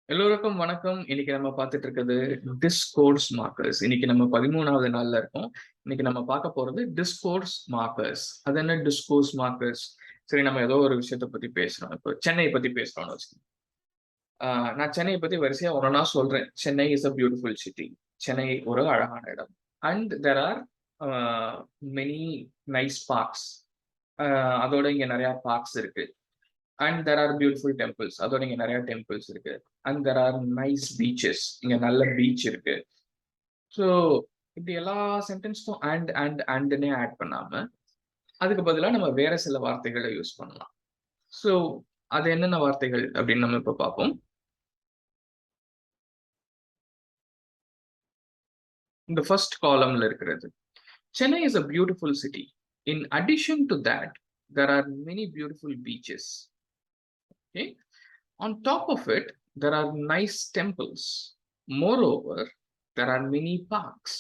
எல்லோருக்கும் வணக்கம். இன்னைக்கு நம்ம பார்த்துட்டு இருக்கிறது டிஸ்கோர்ஸ் மார்க்கர்ஸ். இன்னைக்கு நம்ம 13வது நாள்ல இருக்கோம். இன்னைக்கு நம்ம பார்க்க போறது டிஸ்கோர்ஸ் மார்க்கர்ஸ். அது என்ன டிஸ்கோர்ஸ் மார்க்கர்ஸ்? சரி, நம்ம ஏதோ ஒரு விஷயத்தை பத்தி பேசுறோம். இப்போ சென்னை பத்தி பேசுறோம்னு வச்சுக்கோங்க. நான் சென்னையை பத்தி வரிசையா ஒன்னொன்னா சொல்றேன். Chennai is a beautiful city. Chennai ஒரு அழகான இடம். And there are many nice parks. அதோட இங்க நிறைய பார்க்ஸ் இருக்கு. And there are beautiful temples. அதோட இங்க நிறைய டெம்பிள்ஸ் இருக்கு. And there are nice beaches. இங்க நல்ல பீச் இருக்கு. ஸோ இப்படி எல்லா சென்டென்ஸ்க்கும் அண்ட்னே ஆட் பண்ணாம அதுக்கு பதிலாக நம்ம வேற சில வார்த்தைகளை யூஸ் பண்ணலாம். ஸோ அது என்னென்ன வார்த்தைகள் அப்படின்னு நம்ம இப்போ பார்ப்போம். இந்த ஃபர்ஸ்ட் காலம்ல இருக்கிறது Chennai is a beautiful city. In addition to that there are many beautiful beaches. Okay, on top of it there are nice temples. Moreover, there are many parks.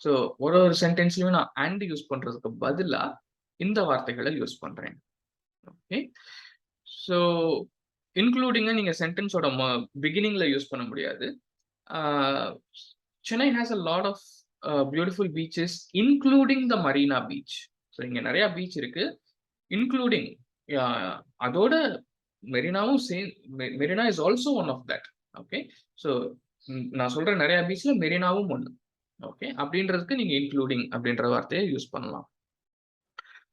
So ஒரு சென்டென்ஸ்லையும் நான் அண்ட் யூஸ் பண்றதுக்கு பதிலா இந்த வார்த்தைகளை use பண்றேன். Okay, so இன்க்ளூடிங்க நீங்க சென்டென்ஸோட பிகினிங்ல use பண்ண முடியாது. Chennai has a lot of beautiful beaches including the Marina beach. So இங்க நிறைய பீச் இருக்கு, இன்க்ளூடிங் அதோட மெரினாவும் Marina is also one of that. Okay, so நான் சொல்ற நிறைய பீச்ல மெரினாவும் ஒன்று. ஓகே, அப்படின்றதுக்கு நீங்க இன்க்ளூடிங் அப்படின்ற வார்த்தையை யூஸ் பண்ணலாம்.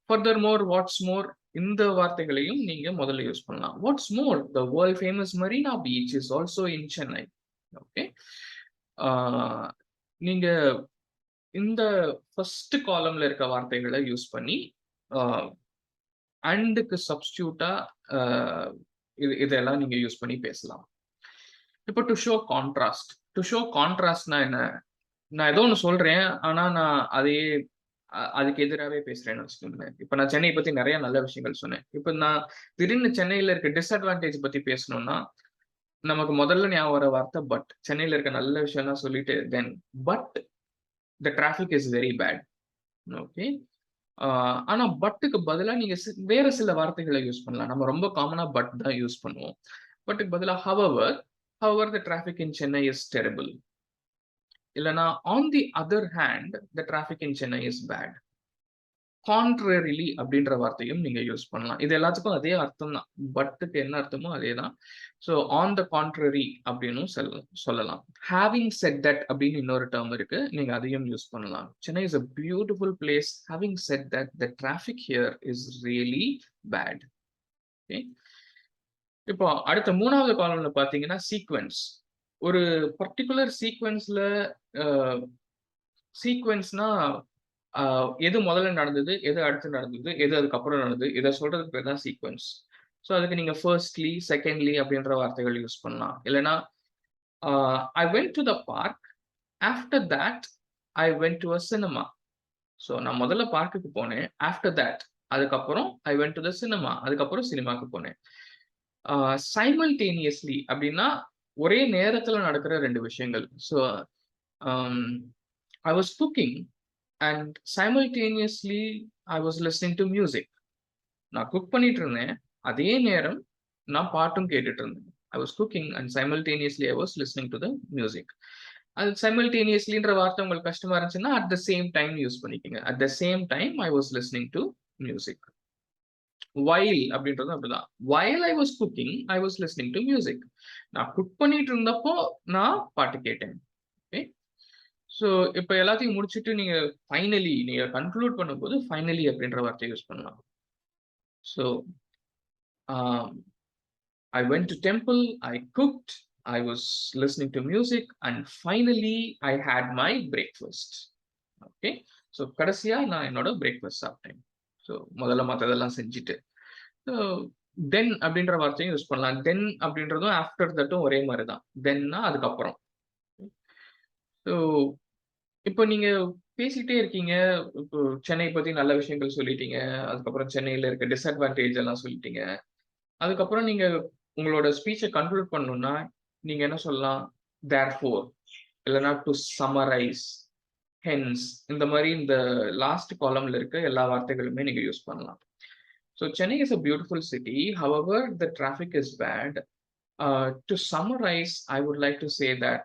ஃபர்தர் மோர், வாட்ஸ் மோர், இந்த வார்த்தைகளையும் நீங்க முதல்ல யூஸ் பண்ணலாம். What's more, the world famous Marina beach is also in Chennai. Okay, நீங்க இந்த ஃபர்ஸ்ட் காலம்ல இருக்க வார்த்தைகளை யூஸ் பண்ணி அண்டுக்கு சப்ஸ்டியூட்டா இதெல்லாம் நீங்க யூஸ் பண்ணி பேசலாம். இப்போ to show contrast. To show கான்ட்ராஸ்ட்னா என்ன? நான் ஏதோ ஒன்று சொல்றேன், ஆனா நான் அதையே அதுக்கு எதிராகவே பேசுறேன்னு வச்சுக்கோங்களேன். இப்போ நான் சென்னை பத்தி நிறைய நல்ல விஷயங்கள் சொன்னேன். இப்போ நான் திடீர்னு சென்னையில இருக்க டிஸ்அட்வான்டேஜ் பத்தி பேசணும்னா நமக்கு முதல்ல ஞாபகம் வர வார்த்தை பட். சென்னையில இருக்க நல்ல விஷயம்லாம் சொல்லிட்டு then but the traffic is very bad. Okay, ஆனா பட்டுக்கு பதிலாக நீங்க வேற சில வார்த்தைகளை யூஸ் பண்ணலாம். நம்ம ரொம்ப காமனா பட் தான் யூஸ் பண்ணுவோம். பட்டுக்கு பதிலாக however the traffic in Chennai is terrible. இல்லைனா on the other hand the traffic in Chennai is bad. Contrarily அப்படின்ற வார்த்தையும் நீங்க யூஸ் பண்ணலாம். இது எல்லாத்துக்கும் அதே அர்த்தம் தான். பட்டுக்கு என்ன அர்த்தமோ அதே தான். ஸோ ஆன் த கான்ட்ரரி அப்படின்னு சொல்லலாம். ஹேவிங் செட் தட் அப்படின்னு இன்னொரு டேர்ம் இருக்கு, நீங்க அதையும் யூஸ் பண்ணலாம். Chennai is a beautiful place. Having said that the traffic here is really bad. Okay, இப்போ அடுத்த 3வது காலம்ல பாத்தீங்கன்னா சீக்வென்ஸ். ஒரு பர்டிகுலர் சீக்வென்ஸ்னா எது முதல்ல நடந்தது, எது அடுத்து நடந்தது, எது அதுக்கப்புறம் நடந்தது, இதை சொல்றதுக்கு பேர் தான் சீக்வென்ஸ். ஸோ அதுக்கு நீங்க ஃபர்ஸ்ட்லி, செகண்ட்லி அப்படின்ற வார்த்தைகள் யூஸ் பண்ணலாம். இல்லைன்னா ஐ went to the park, after that I went to a cinema. So நான் முதல்ல பார்க்குக்கு போனேன், ஆஃப்டர் தட் அதுக்கப்புறம் ஐ வென்ட் டு த சினிமா, அதுக்கப்புறம் சினிமாக்கு போனேன். சைமல்டேனியஸ்லி அப்படின்னா ஒரே நேரத்தில் நடக்கிற ரெண்டு விஷயங்கள். So I was cooking and simultaneously I was listening to music. நான் குக் பண்ணிட்டு இருந்தேன், அதே நேரம் நான் பாட்டும் கேட்டுட்டு இருந்தேன். I was cooking and simultaneously I was listening to the music. அது simultaneouslyன்ற வார்த்தை உங்களுக்கு கஷ்டமா இருந்துச்சுன்னா at the same time use பண்ணிக்கங்க. At the same time I was listening to music. While அப்படின்றதும் அப்படிதான். While I was cooking I was listening to music. நான் cook பண்ணிட்டு இருந்தப்போ நான் பாட்டு கேட்டேன். ஓகே, ஸோ இப்போ எல்லாத்தையும் முடிச்சுட்டு நீங்க கன்க்ளூட் பண்ணும்போது ஃபைனலி அப்படின்ற வார்த்தையை யூஸ் பண்ணலாம். So I went to temple, I cooked, I was listening to music and finally I had my breakfast. Okay, so கடைசியா நான் என்னோட பிரேக்ஃபாஸ்ட் சாப்பிட்டேன். ஸோ முதல்ல மற்றதெல்லாம் செஞ்சுட்டு தென் அப்படின்ற வார்த்தையும் யூஸ் பண்ணலாம். தென் அப்படின்றதும் ஆஃப்டர் தட்டும் ஒரே மாதிரி தான். தென்னா அதுக்கப்புறம். ஸோ இப்போ நீங்க பேசிட்டே இருக்கீங்க, இப்போ சென்னை பத்தி நல்ல விஷயங்கள் சொல்லிட்டீங்க, அதுக்கப்புறம் சென்னையில இருக்க டிஸ்அட்வான்டேஜ் எல்லாம் சொல்லிட்டீங்க. அதுக்கப்புறம் நீங்க உங்களோட ஸ்பீச்சை கன்க்ளூட் பண்ணணும்னா நீங்க என்ன சொல்லலாம்? தேர்ஃபோர், இல்லைன்னா டு சம்மரைஸ், ஹென்ஸ், இந்த மாதிரி இந்த லாஸ்ட் காலம்ல இருக்க எல்லா வார்த்தைகளுமே நீங்க யூஸ் பண்ணலாம். So Chennai is a beautiful city, however the traffic is bad. To summarize, I would like to say that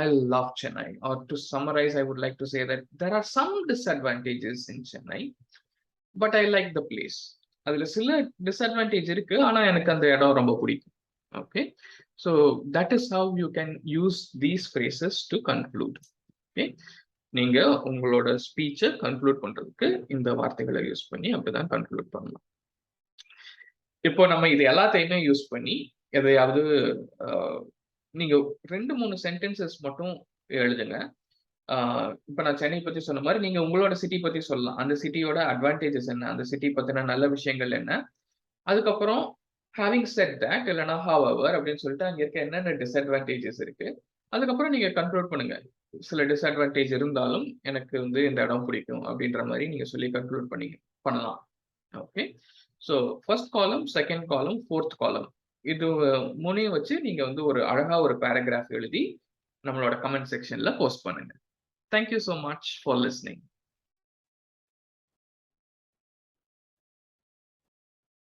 I love Chennai. Or to summarize, I would like to say that there are some disadvantages in Chennai, but I like the place. அதுல சில disadvantage இருக்கு, ஆனா எனக்கு அந்த இடம் ரொம்ப பிடிக்கும். Okay, so that is how you can use these phrases to conclude. Okay, நீங்க உங்களோட ஸ்பீச்சை கன்க்ளூட் பண்றதுக்கு இந்த வார்த்தைகளை யூஸ் பண்ணி அப்படிதான் கன்க்ளூட் பண்ணலாம். இப்போ நம்ம இது எல்லாத்தையுமே யூஸ் பண்ணி எதையாவது நீங்க 2-3 சென்டென்சஸ் மட்டும் எழுதுங்க. இப்ப நான் சென்னை பத்தி சொன்ன மாதிரி நீங்க உங்களோட சிட்டி பத்தி சொல்லலாம். அந்த சிட்டியோட அட்வான்டேஜஸ் என்ன, அந்த சிட்டி பத்தின நல்ல விஷயங்கள் என்ன, அதுக்கப்புறம் ஹேவிங் செட் தட் இல்லைன்னா ஹவவர் அப்படின்னு சொல்லிட்டு அங்க இருக்க என்னென்ன டிஸ்அட்வான்டேஜஸ் இருக்கு, அதுக்கப்புறம் நீங்க கன்க்ளூட் பண்ணுங்க. சில டிஸ்அட்வான்டேஜ் இருந்தாலும் எனக்கு வந்து இந்த இடம் பிடிக்கும் அப்படின்ற மாதிரி நீங்க சொல்லி கன்க்ளூட் பண்ணலாம். Okay, so first column, second column, fourth காலம், இது 3 வச்சு நீங்க வந்து ஒரு அழகா ஒரு பேராகிராஃப் எழுதி நம்மளோட கமெண்ட் செக்ஷன்ல போஸ்ட் பண்ணுங்க. Thank you so much for listening.